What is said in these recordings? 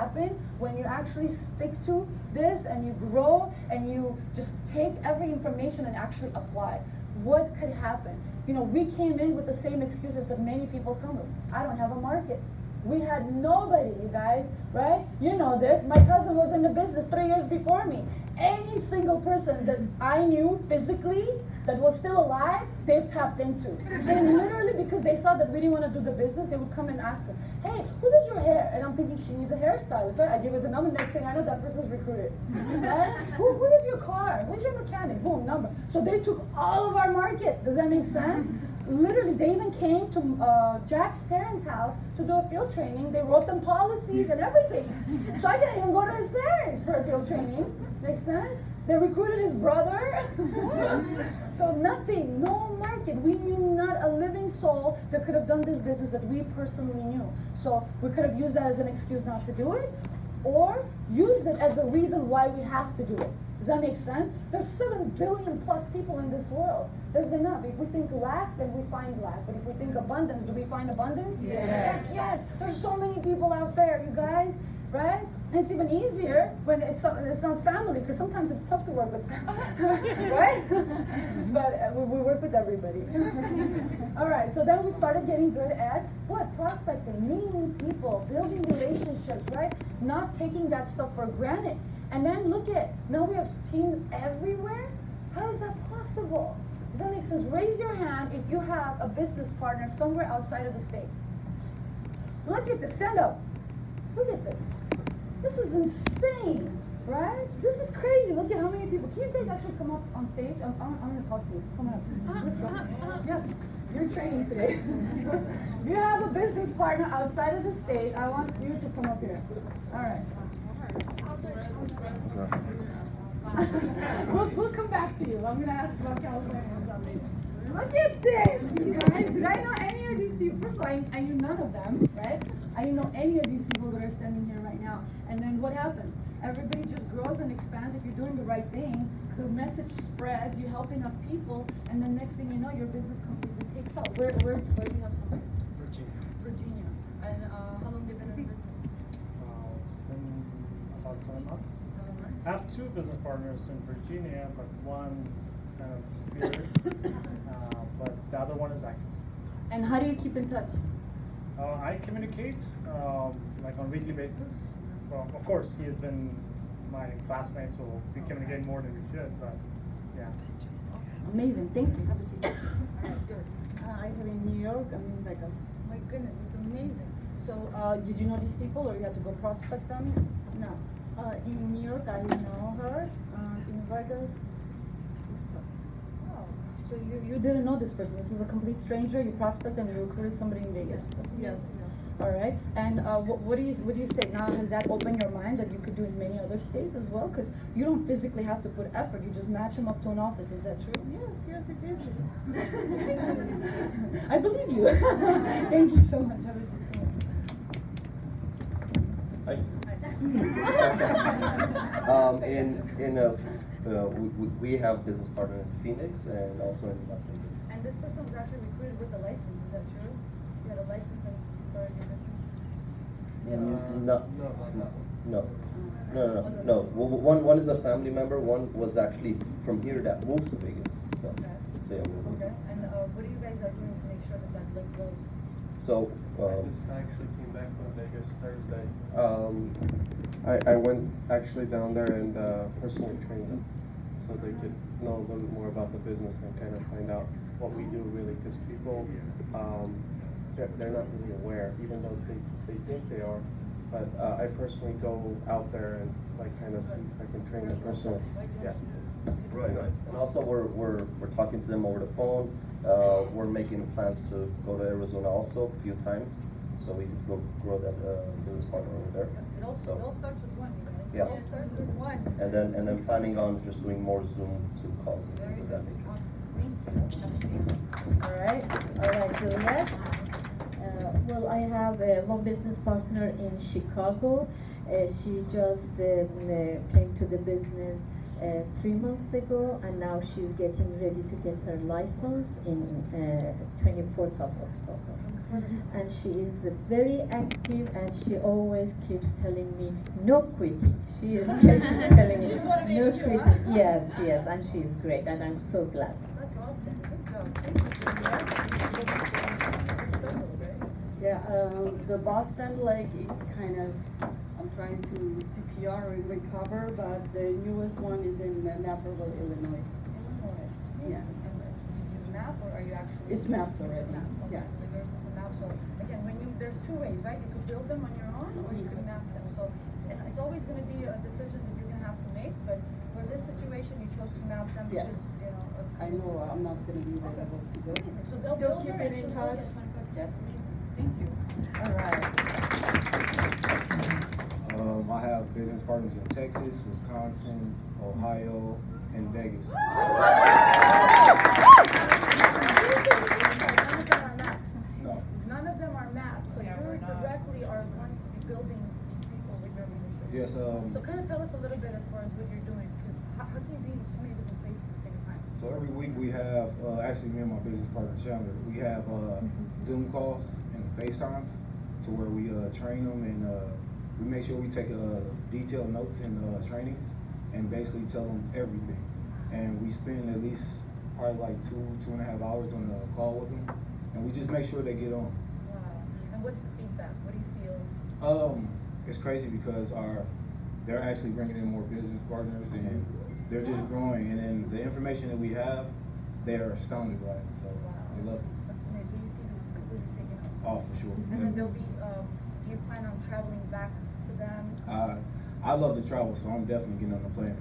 happen when you actually stick to this and you grow and you just take every information and actually apply. What could happen? You know, we came in with the same excuses that many people come with. I don't have a market. We had nobody, you guys, right? You know this. My cousin was in the business 3 years before me. Any single person that I knew physically that was still alive, they've tapped into. And literally because they saw that we didn't want to do the business, they would come and ask us, hey, who does your hair? And I'm thinking she needs a hairstylist, right? I give it the number, next thing I know, that person's recruited. Right? Who does your car? Who's your mechanic? Boom, number. So they took all of our market. Does that make sense? Literally, they even came to Jack's parents' house to do a field training. They wrote them policies and everything. So I didn't even go to his parents for a field training. Makes sense? They recruited his brother. So nothing, no market. We knew not a living soul that could have done this business that we personally knew. So we could have used that as an excuse not to do it, or used it as a reason why we have to do it. Does that make sense? There's 7 billion plus people in this world. There's enough. If we think lack, then we find lack. But if we think abundance, do we find abundance? Yes. Yes. There's so many people out there, you guys, right? And it's even easier when it's not family, because sometimes it's tough to work with family, right? But we work with everybody. All right, so then we started getting good at what? Prospecting, meeting new people, building relationships, right? Not taking that stuff for granted. And then look at, now we have teams everywhere. How is that possible? Does that make sense? Raise your hand if you have a business partner somewhere outside of the state. Look at this, stand up. Look at this. This is insane, right? This is crazy. Look at how many people. Can you guys actually come up on stage? I'm going to talk to you. Come on up. Let's go. Yeah, you're training today. If you have a business partner outside of the state, I want you to come up here. All right. We'll come back to you. I'm going to ask about California and stuff later. Look at this, you guys. Did I know any of these people? First of all, I knew none of them, right? I didn't know any of these people that are standing here right now. And then what happens? Everybody just grows and expands. If you're doing the right thing, the message spreads, you help enough people, and then next thing you know, your business completely takes off. Where do you have somebody? Virginia. And how long have you been in business? It's been about 7 months. 7 months? I have 2 business partners in Virginia, but one kind of disappeared, but the other one is active. And how do you keep in touch? I communicate like on a weekly basis. Well, of course, he has been my classmate, so we communicate more than we should, but yeah. Amazing. Thank you. Have a seat. All right, yours. I live in New York. I'm in Vegas. My goodness, it's amazing. So, did you know these people, or you had to go prospect them? No. In New York, I know her. In Vegas, it's prospect. Oh, so you didn't know this person. This was a complete stranger. You prospected and you recruited somebody in Vegas. That's Yes. amazing. All right. And what do you say now? Has that opened your mind that you could do in many other states as well? Because you don't physically have to put effort. You just match them up to an office. Is that true? Yes, it is. I believe you. Thank you so much. Have a seat. Hi. We have business partner in Phoenix and also in Las Vegas. And this person was actually recruited with a license. Is that true? You had a license and you started your business. No. One is a family member. One was actually from here that moved to Vegas. So, Okay. so yeah. Okay. And what are you guys are doing to make sure that link goes? So, I just actually came back from Vegas Thursday. I went actually down there and personally trained them so they could know a little bit more about the business and kind of find out what we do really, because people, they're not really aware, even though they think they are. But I personally go out there and like kind of see if I can train them personally. Yeah. right. And also we're talking to them over the phone. We're making plans to go to Arizona also a few times, so we could grow that business partner over there. It all starts with one, you guys. Yeah. It all starts with one. And then planning on just doing more Zoom calls and Very things of good. that nature. Awesome. Thank you. All right, Juliet. Well, I have one business partner in Chicago. She just came to the business 3 months ago, and now she's getting ready to get her license in 24th of October. and she is very active, and she always keeps telling me no quitting. She is keeping telling me She's motivating no you, quitting. huh? Yes, yes, and she's great, and I'm so glad. That's awesome. Good job. Thank you, Julia. Settled, right? Yeah, the Boston leg is kind of, I'm trying to CPR and recover, but the newest one is in Naperville, Illinois. Illinois. Yeah. And did you map or are you actually? It's mapped It's a already, map, okay. yeah. So yours is a map, so again, there's two ways, right? You could build them on your own or you could map them. So, and it's always gonna be a decision that you're gonna have to make, but for this situation, you chose to map them Yes. because, you know. I know I'm not gonna be available to go. Amazing. So they'll Still build her keeping and in she'll still touch. get 25%. Yes. Amazing. Thank you. All right. I have business partners in Texas, Wisconsin, Ohio, and Vegas. None of them are maps. No, None of them are maps, so you directly are going to be building these people with your leadership. yes, So kind of tell us a little bit as far as what you're doing, because how can you be in so many different places at the same time? so every week we have, actually me and my business partner Chandler, we have Zoom calls and FaceTimes to where we train them and we make sure we take detailed notes in trainings and basically tell them everything. And we spend at least probably like 2.5 hours on a call with them, and we just make sure they get on. Wow. And what's the feedback? What do you feel? It's crazy because they're actually bringing in more business partners and they're just growing. And then the information that we have, they're astounded by it. So they love it. That's amazing. You see this completely taken off. Oh, for sure. And then there'll be, do you plan on traveling back to them? I love to travel, so I'm definitely getting on the plane.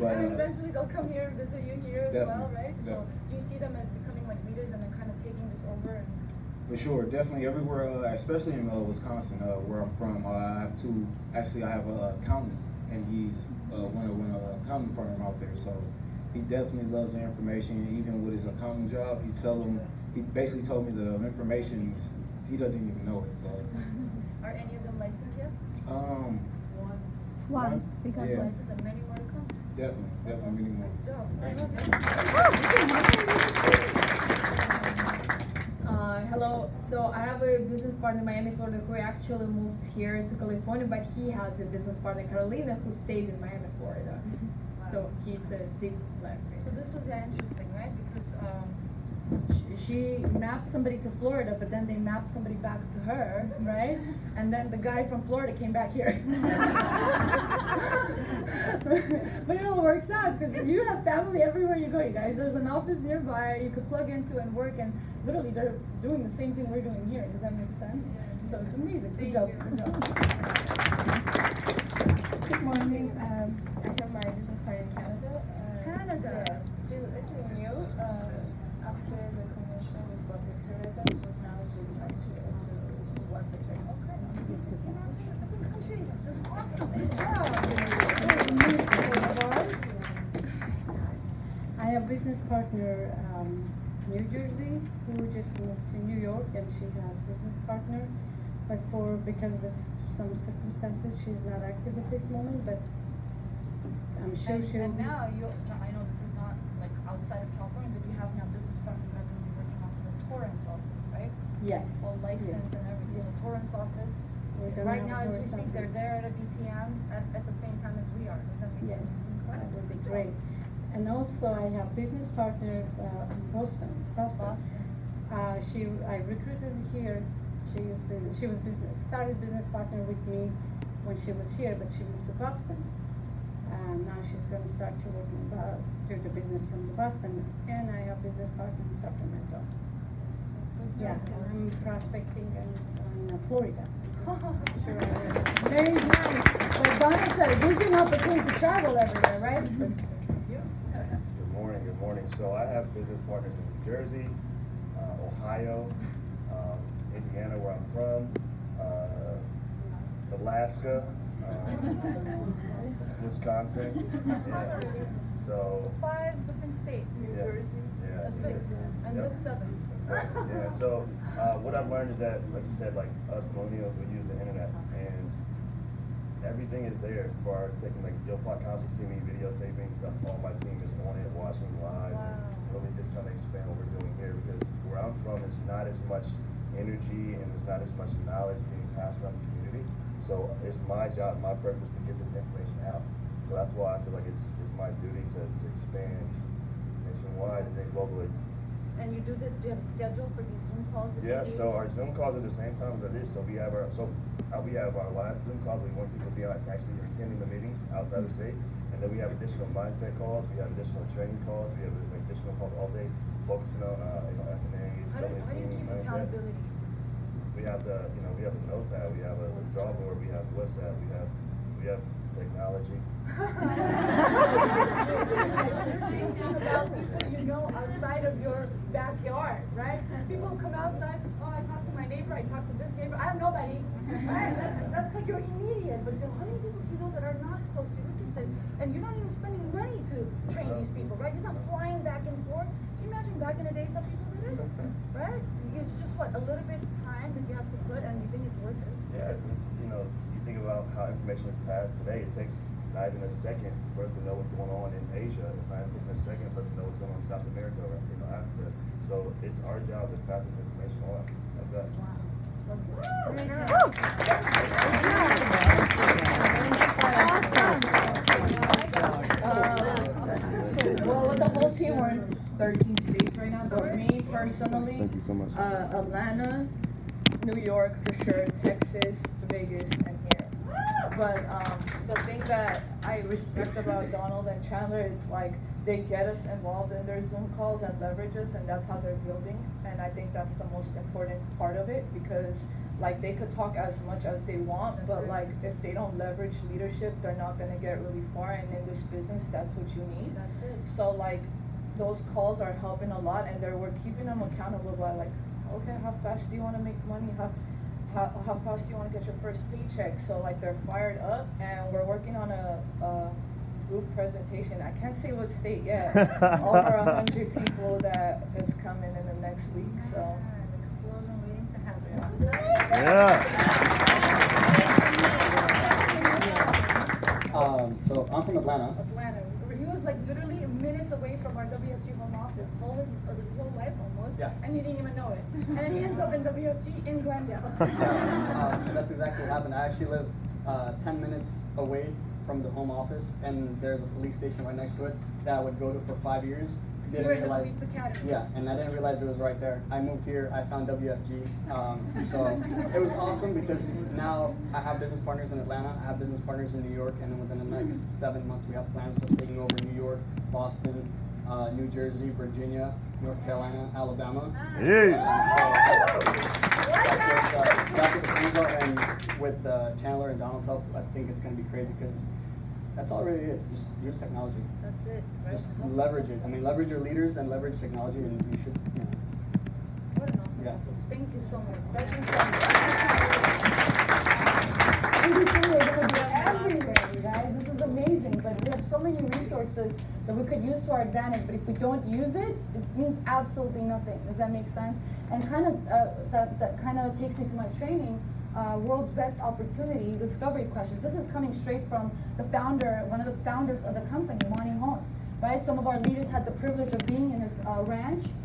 But And eventually they'll come here and visit you here as well, definitely, right? So definitely. do you see them as becoming like leaders and then kind of taking this over? And for sure, definitely everywhere, especially in Wisconsin, where I'm from. I have an accountant, and he's one of an accounting firm out there. So he definitely loves the information. Even with his accounting job, he basically told me the information he doesn't even know it. So are any of them licensed yet? One. Because Yeah. licensed and many more to come. definitely many more. Good job. Thank Hello. So I have a business partner in Miami, Florida, who actually moved here to California, but he has a business partner, Carolina, who stayed in Miami, Florida. So it's a deep black So this was interesting, right? Because she mapped somebody to Florida, but then they mapped somebody back to her, right? And then the guy from Florida came back here. But it all works out because you have family everywhere you go, you guys. There's an office nearby you could plug into and work, and literally they're doing the same thing we're doing here. Does that make sense? So it's amazing. Good job. Good job. Good morning. I have my business partner in Canada. Canada. Yes, she's actually new. After the convention, we spoke with Teresa. She's going to work with her. Okay. Different country. That's awesome. Good job. I have business partner, New Jersey, who just moved to New York, and she has business partner, but because of some circumstances, she's not active at this moment, but I'm sure she'll And be. now I know this is not like outside of California, but you have now business partners that are going to be working off of the Torrance office, right? Yes. All licensed Yes. and everything. Yes. So Torrance office. We're gonna Right have now, as we Torrance speak, they're office. there at a BPM at the same time as we are. Does that make Yes, sense? that Incredible. would be Good job. great. And also, I have business partner in Boston. Boston. I recruited her here. Started business partner with me when she was here, but she moved to Boston. And now she's going to start to work do the business from the Boston. And I have business partner in Sacramento. Good Yeah, job. and I'm prospecting in Florida. Sure, I will. Very nice. Like Donald said, it gives you an opportunity to travel everywhere, right? That's good for you. Good morning, good morning. So I have business partners in New Jersey, Ohio, Indiana, where I'm from, Alaska, Wisconsin. Yeah. So So, 5 different states. yeah, yeah. 6. And Yep. this 7. So, yeah, so what I've learned is that, like you said, like us millennials, we use the internet, and everything is there for our taking, like, you'll constantly see me videotaping, so all my team is on it, watching live, Wow. really just trying to expand what we're doing here because where I'm from, it's not as much energy and there's not as much knowledge being passed around the community. So it's my job, my purpose to get this information out. So that's why I feel like it's my duty to expand nationwide and then globally. And you do this, do you have a schedule for these Zoom calls that you Yeah, do? so our Zoom calls are the same time as this. So we have our live Zoom calls. We want people to be actually attending the meetings outside the state, and then we have additional mindset calls. We have additional training calls. We have additional calls all day, focusing on F&As, How do building you team keep mindset. accountability? We have we have a notepad. We have a draw board. We have WhatsApp. We have technology. You know, outside of your backyard, right? People who come outside, oh, I talked to my neighbor, I talked to this neighbor, I have nobody, right? That's like your immediate, but how many people do you know that are not close to you? Look at this, and you're not even spending money to train these people, right? He's not flying back and forth. Can you imagine back in the day some people did it, right? It's just what, a little bit of time that you have to put, and you think it's worth it? Yeah, it's, you think about how information is passed today. It takes not even a second for us to know what's going on in Asia. It's not even taking a second for us to know what's going on in South America or Africa. So it's our job to pass this information on like that. Well, with the whole team, we're in 13 states right now, but me personally, Thank you so much. Atlanta, New York for sure, Texas, Vegas, and here. But the thing that I respect about Donald and Chandler, it's like they get us involved in their Zoom calls and leverage us, and that's how they're building. And I think that's the most important part of it because like they could talk as much as they want, but like if they don't leverage leadership, they're not gonna get really far. And in this business, that's what you need. That's it. So like those calls are helping a lot, and we're keeping them accountable by like, okay, how fast do you want to make money? How fast do you want to get your first paycheck? So like they're fired up, and we're working on a group presentation. I can't say what state yet. Over 100 people that is coming in the next week. So. An explosion waiting to happen. So I'm from Atlanta. Atlanta. He was like literally minutes away from our WFG home office, his whole life almost, Yeah. and he didn't even know it. And then he ends up in WFG in Glendale. So that's exactly what happened. I actually live 10 minutes away from the home office, and there's a police station right next to it that I would go to for 5 years. You were in the police academy. Yeah, and I didn't realize it was right there. I moved here, I found WFG. So it was awesome because now I have business partners in Atlanta, I have business partners in New York, and then within the next 7 months we have plans of taking over New York, Boston, New Jersey, Virginia, North Carolina, Alabama. That's what the plans are, and with Chandler and Donald's help, I think it's going to be crazy because that's all it really is, just use technology. That's it. Right? Just leverage it. I mean, leverage your leaders and leverage technology, and you should, What an awesome Yeah. message. Thank you so much. That's incredible. Pretty soon we're going to be everywhere, you guys. This is amazing. But we have so many resources that we could use to our advantage. But if we don't use it, it means absolutely nothing. Does that make sense? And kind of that kind of takes me to my training. World's Best Opportunity Discovery Questions. This is coming straight from the founder, one of the founders of the company, Monty Hone. Right? Some of our leaders had the privilege of being in his ranch.